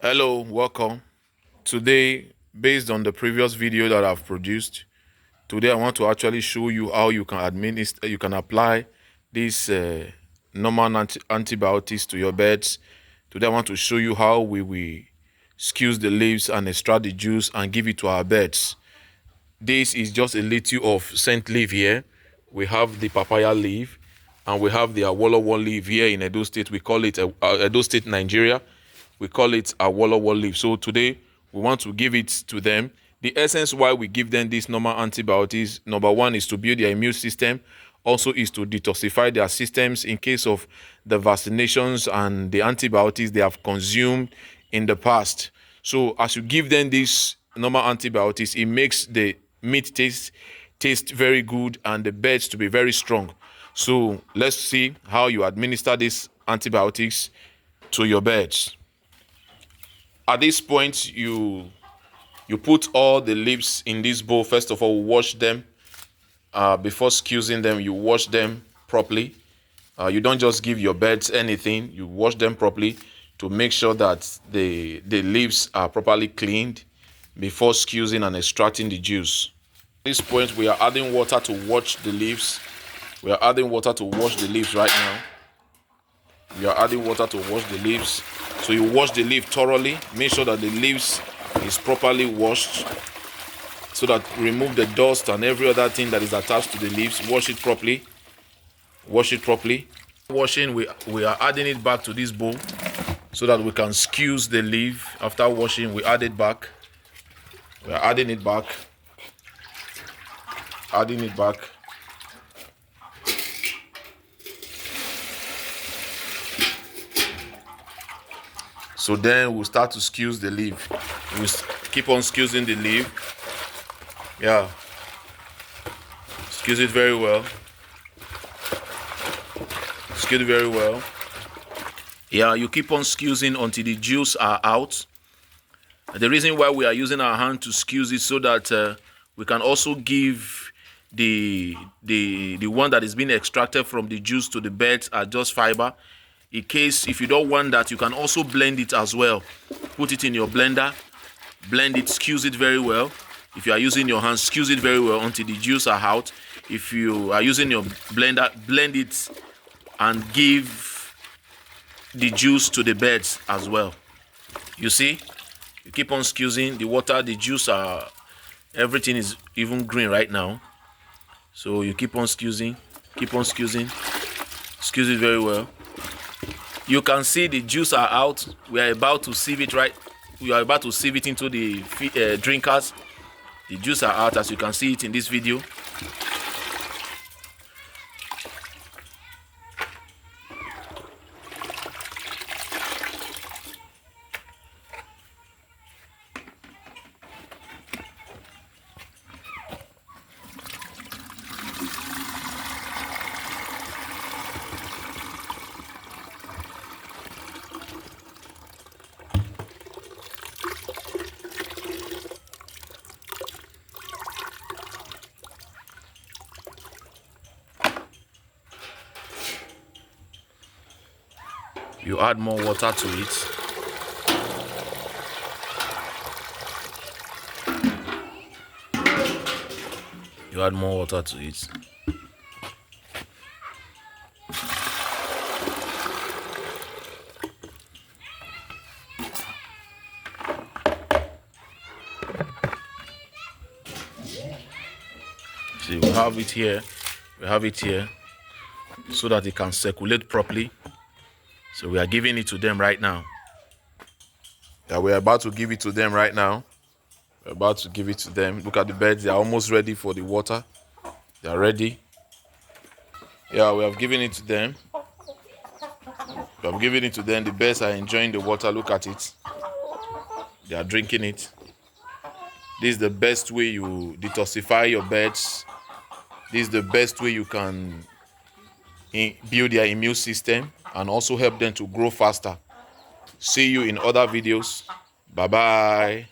Hello, welcome. Today, based on the previous video that I've produced, today I want to actually show you how you can apply these normal antibiotics to your beds. Today I want to show you how we squeeze the leaves and extract the juice and give it to our beds. This is just a little of scent leaf here. We have the papaya leaf and we have the awolowo leaf here in Edo State. We call it Edo State, Nigeria. We call it awolowo leaf. So today we want to give it to them. The essence why we give them these normal antibiotics, number one, is to build their immune system. Also is to detoxify their systems in case of the vaccinations and the antibiotics they have consumed in the past. So as you give them these normal antibiotics, it makes the meat taste very good and the beds to be very strong. So let's see how you administer these antibiotics to your beds. At this point, you put all the leaves in this bowl. First of all, wash them. Before squeezing them, you wash them properly. You don't just give your beds anything. You wash them properly to make sure that the leaves are properly cleaned before squeezing and extracting the juice. At this point, we are adding water to wash the leaves. We are adding water to wash the leaves right now. We are adding water to wash the leaves. So you wash the leaf thoroughly. Make sure that the leaves is properly washed so that remove the dust and every other thing that is attached to the leaves. Wash it properly. Wash it properly. Washing, we are adding it back to this bowl so that we can squeeze the leaf. After washing, we add it back. We are adding it back. Adding it back. So then we'll start to squeeze the leaf. We'll keep on squeezing the leaf. Yeah. Squeeze it very well. Squeeze it very well. Yeah, you keep on squeezing until the juice are out. The reason why we are using our hand to squeeze it so that we can also give the one that is being extracted from the juice to the beds are just fiber. In case if you don't want that, you can also blend it as well. Put it in your blender, blend it, squeeze it very well. If you are using your hands, squeeze it very well until the juice are out. If you are using your blender, blend it and give the juice to the beds as well. You see, you keep on squeezing the water, the juice everything is even green right now. So you keep on squeezing, squeeze it very well. You can see the juice are out. We are about to sieve it We are about to sieve it into the drinkers. The juice are out, as you can see it in this video. You add more water to it. You add more water to it. See, we have it here. We have it here so that it can circulate properly. So we are giving it to them right now. Yeah, we're about to give it to them right now. We're about to give it to them. Look at the beds. They are almost ready for the water. They are ready. Yeah, we have given it to them. We have given it to them. The beds are enjoying the water. Look at it. They are drinking it. This is the best way you detoxify your beds. This is the best way you can build their immune system and also help them to grow faster. See you in other videos. Bye bye.